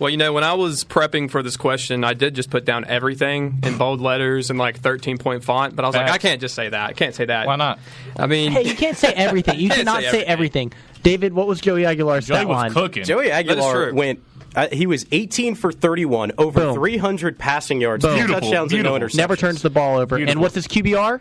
Well, when I was prepping for this question, I did just put down everything in bold letters and 13-point font, but I was like, I can't just say that. I can't say that. Why not? I mean... Hey, you can't say everything. You cannot say everything. David, what was Joey Aguilar's stat line? Cooking. Joey Aguilar went... he was 18 for 31, over 300 passing yards, 2 touchdowns and no interceptions. Never turns the ball over. Beautiful. And what's his QBR?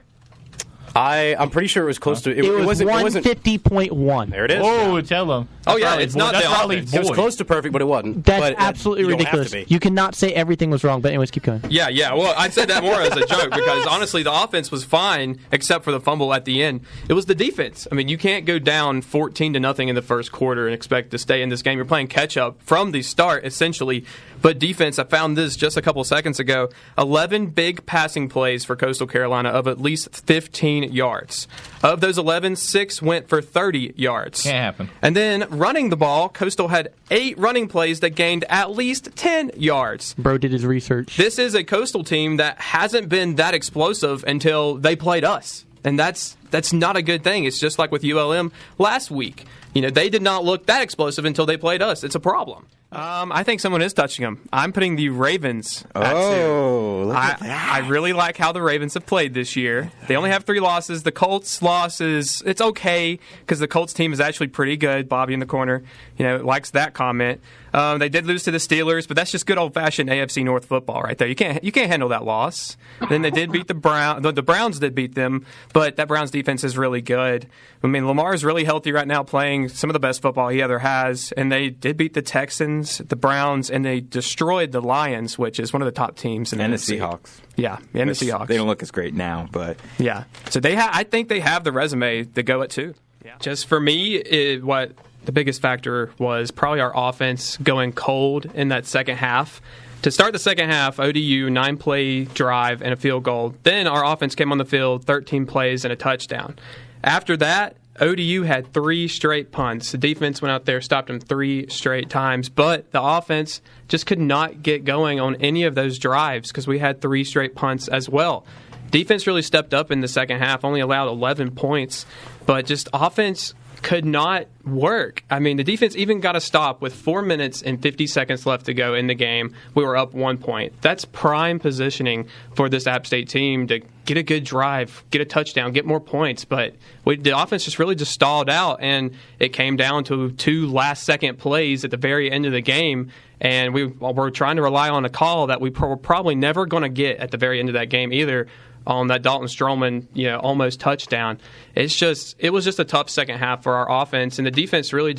I'm pretty sure it was close to... It was 150.1. There it is. Oh, tell him. Oh, yeah, it's not the offense. It was close to perfect, but it wasn't. That's absolutely ridiculous. You cannot say everything was wrong, but anyways, keep going. Yeah. Well, I said that more as a joke because, honestly, the offense was fine except for the fumble at the end. It was the defense. I mean, you can't go down 14-0 in the first quarter and expect to stay in this game. You're playing catch-up from the start, essentially. But defense, I found this just a couple seconds ago, 11 big passing plays for Coastal Carolina of at least 15 yards. Of those 11, 6 went for 30 yards. Can't happen. And then running the ball, Coastal had 8 running plays that gained at least 10 yards. Bro did his research. This is a Coastal team that hasn't been that explosive until they played us. And that's not a good thing. It's just like with ULM last week. They did not look that explosive until they played us. It's a problem. I think someone is touching them. I'm putting the Ravens at 2. Look at that. I really like how the Ravens have played this year. They only have 3 losses. The Colts' loss it's okay because the Colts team is actually pretty good. Bobby in the corner, likes that comment. They did lose to the Steelers, but that's just good old-fashioned AFC North football right there. You can't handle that loss. Then they did beat the Browns. The Browns did beat them, but that Browns defense is really good. I mean, Lamar is really healthy right now, playing some of the best football he ever has, and they did beat the Texans, the Browns, and they destroyed the Lions, which is one of the top teams in the NFC. And the Seahawks. Yeah, and the Seahawks. They don't look as great now, but... Yeah, so I think they have the resume to go at 2. Yeah. Just for me, what the biggest factor was probably our offense going cold in that second half. To start the second half, ODU, 9-play drive and a field goal. Then our offense came on the field, 13 plays and a touchdown. After that, ODU had 3 straight punts. The defense went out there, stopped them 3 straight times, but the offense just could not get going on any of those drives because we had 3 straight punts as well. Defense really stepped up in the second half, only allowed 11 points, but just offense could not work. I mean, the defense even got a stop with 4 minutes and 50 seconds left to go in the game. We were up 1 point. That's prime positioning for this App State team to get a good drive, get a touchdown, get more points. But the offense just stalled out, and it came down to 2 last-second plays at the very end of the game. And we were trying to rely on a call that we were probably never going to get at the very end of that game either, on that Dalton Stroman, almost touchdown. It was just a tough second half for our offense, and the defense really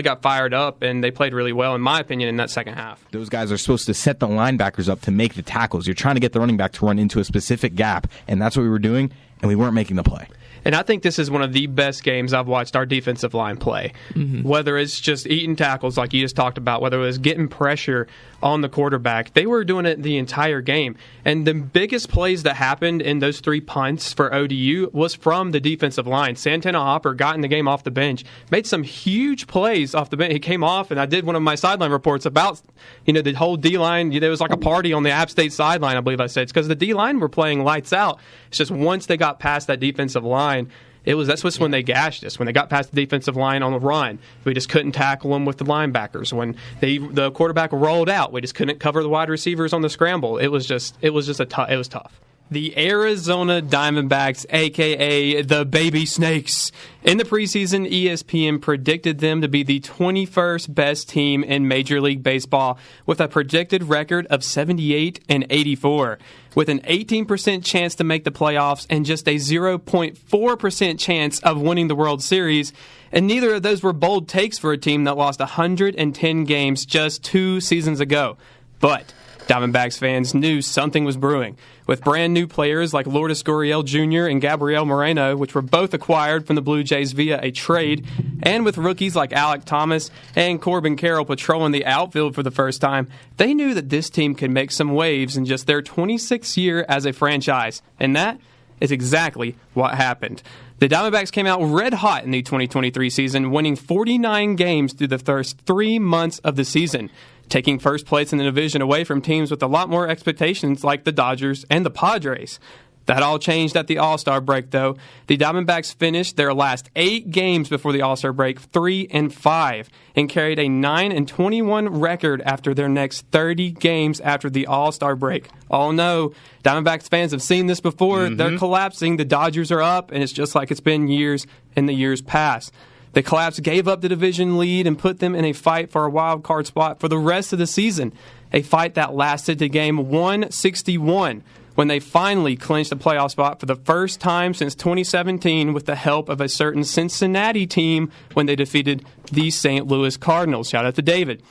got fired up, and they played really well, in my opinion, in that second half. Those guys are supposed to set the linebackers up to make the tackles. You're trying to get the running back to run into a specific gap, and that's what we were doing, and we weren't making the play. And I think this is one of the best games I've watched our defensive line play. Mm-hmm. Whether it's just eating tackles like you just talked about, whether it was getting pressure on the quarterback, they were doing it the entire game. And the biggest plays that happened in those 3 punts for ODU was from the defensive line. Santana Hopper got in the game off the bench, made some huge plays off the bench. He came off, and I did one of my sideline reports about the whole D-line. There was like a party on the App State sideline, I believe I said. It's because the D-line were playing lights out. It's just once they got past that defensive line, that's when they gashed us. When they got past the defensive line on the run, we just couldn't tackle them with the linebackers. When the quarterback rolled out, we just couldn't cover the wide receivers on the scramble. It was tough. The Arizona Diamondbacks, a.k.a. the Baby Snakes. In the preseason, ESPN predicted them to be the 21st best team in Major League Baseball with a projected record of 78-84. With an 18% chance to make the playoffs and just a 0.4% chance of winning the World Series. And neither of those were bold takes for a team that lost 110 games just 2 seasons ago. But Diamondbacks fans knew something was brewing. With brand new players like Lourdes Gurriel Jr. and Gabriel Moreno, which were both acquired from the Blue Jays via a trade, and with rookies like Alec Thomas and Corbin Carroll patrolling the outfield for the first time, they knew that this team could make some waves in just their 26th year as a franchise. And that is exactly what happened. The Diamondbacks came out red hot in the 2023 season, winning 49 games through the first 3 months of the season, taking first place in the division away from teams with a lot more expectations like the Dodgers and the Padres. That all changed at the All-Star break, though. The Diamondbacks finished their last 8 games before the All-Star break 3-5 and carried a 9-21 record after their next 30 games after the All-Star break. Oh no, Diamondbacks fans have seen this before. Mm-hmm. They're collapsing. The Dodgers are up, and it's just like it's been years in the years past. The collapse gave up the division lead and put them in a fight for a wild card spot for the rest of the season, a fight that lasted to game 161. When they finally clinched a playoff spot for the first time since 2017 with the help of a certain Cincinnati team when they defeated the St. Louis Cardinals. Shout out to David.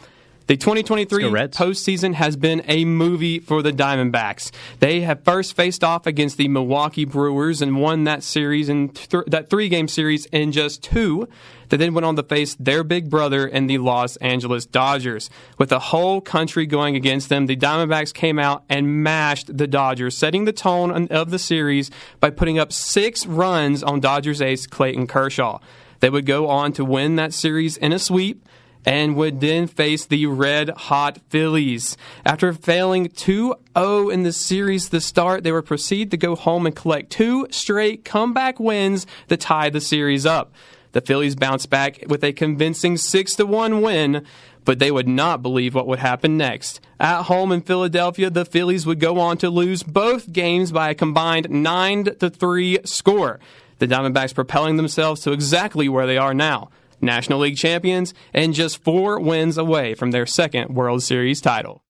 The 2023 postseason has been a movie for the Diamondbacks. They have first faced off against the Milwaukee Brewers and won that series in that 3-game series in just 2. They then went on to face their big brother in the Los Angeles Dodgers. With the whole country going against them, the Diamondbacks came out and mashed the Dodgers, setting the tone of the series by putting up 6 runs on Dodgers ace Clayton Kershaw. They would go on to win that series in a sweep and would then face the red-hot Phillies. After failing 2-0 in the series to start, they would proceed to go home and collect 2 straight comeback wins to tie the series up. The Phillies bounced back with a convincing 6-1 win, but they would not believe what would happen next. At home in Philadelphia, the Phillies would go on to lose both games by a combined 9-3 score. The Diamondbacks propelling themselves to exactly where they are now, National League champions, and just 4 wins away from their second World Series title.